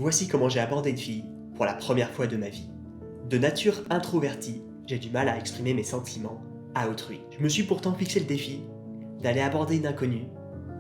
Voici comment j'ai abordé une fille pour la première fois de ma vie. De nature introvertie, j'ai du mal à exprimer mes sentiments à autrui. Je me suis pourtant fixé le défi d'aller aborder une inconnue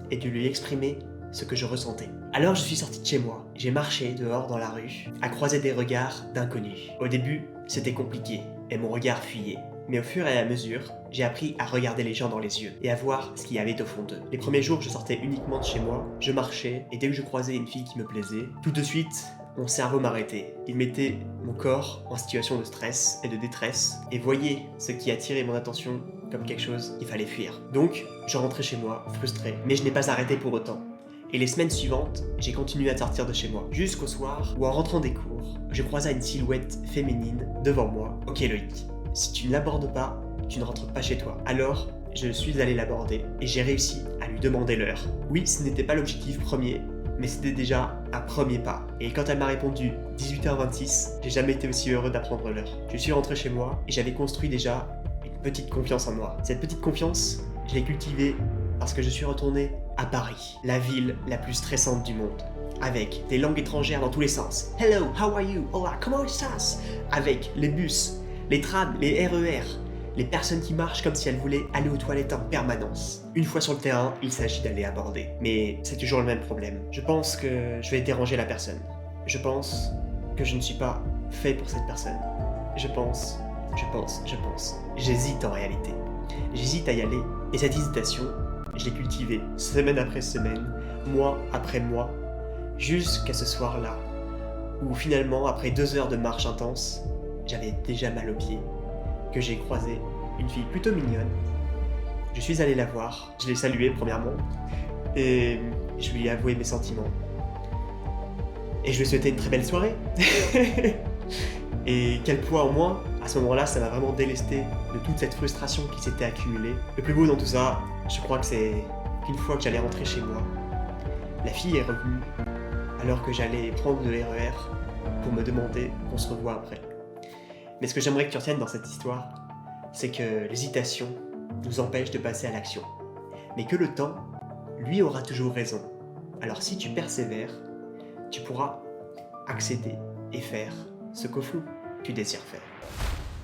et de lui exprimer ce que je ressentais. Alors je suis sorti de chez moi, j'ai marché dehors dans la rue, à croiser des regards d'inconnus. Au début, c'était compliqué et mon regard fuyait. Mais au fur et à mesure, j'ai appris à regarder les gens dans les yeux et à voir ce qu'il y avait au fond d'eux. Les premiers jours, je sortais uniquement de chez moi, je marchais et dès que je croisais une fille qui me plaisait, tout de suite, mon cerveau m'arrêtait. Il mettait mon corps en situation de stress et de détresse et voyait ce qui attirait mon attention comme quelque chose qu'il fallait fuir. Donc, je rentrais chez moi, frustré, mais je n'ai pas arrêté pour autant. Et les semaines suivantes, j'ai continué à sortir de chez moi, jusqu'au soir où en rentrant des cours, je croisa une silhouette féminine devant moi. Ok Loïc, si tu ne l'abordes pas, tu ne rentres pas chez toi. Alors, je suis allé l'aborder et j'ai réussi à lui demander l'heure. Oui, ce n'était pas l'objectif premier, mais c'était déjà un premier pas. Et quand elle m'a répondu 18h26, j'ai jamais été aussi heureux d'apprendre l'heure. Je suis rentré chez moi et j'avais construit déjà une petite confiance en moi. Cette petite confiance, je l'ai cultivée parce que je suis retourné à Paris, la ville la plus stressante du monde, avec des langues étrangères dans tous les sens. Hello, how are you? Hola, comment estás? Avec les bus, les trams, les RER, les personnes qui marchent comme si elles voulaient aller aux toilettes en permanence. Une fois sur le terrain, il s'agit d'aller aborder. Mais c'est toujours le même problème. Je pense que je vais déranger la personne. Je pense que je ne suis pas fait pour cette personne. Je pense. J'hésite en réalité. J'hésite à y aller. Et cette hésitation, je l'ai cultivée semaine après semaine, mois après mois, jusqu'à ce soir-là, où finalement, après 2 heures de marche intense, j'avais déjà mal aux pieds, que j'ai croisé une fille plutôt mignonne. Je suis allé la voir, je l'ai saluée premièrement, et je lui ai avoué mes sentiments. Et je lui ai souhaité une très belle soirée. Et quel poids en moins, à ce moment-là, ça m'a vraiment délesté de toute cette frustration qui s'était accumulée. Le plus beau dans tout ça, je crois que c'est qu'une fois que j'allais rentrer chez moi, la fille est revenue alors que j'allais prendre le RER pour me demander qu'on se revoie après. Mais ce que j'aimerais que tu retiennes dans cette histoire, c'est que l'hésitation nous empêche de passer à l'action. Mais que le temps, lui, aura toujours raison. Alors si tu persévères, tu pourras accéder et faire ce qu'au fond, tu désires faire.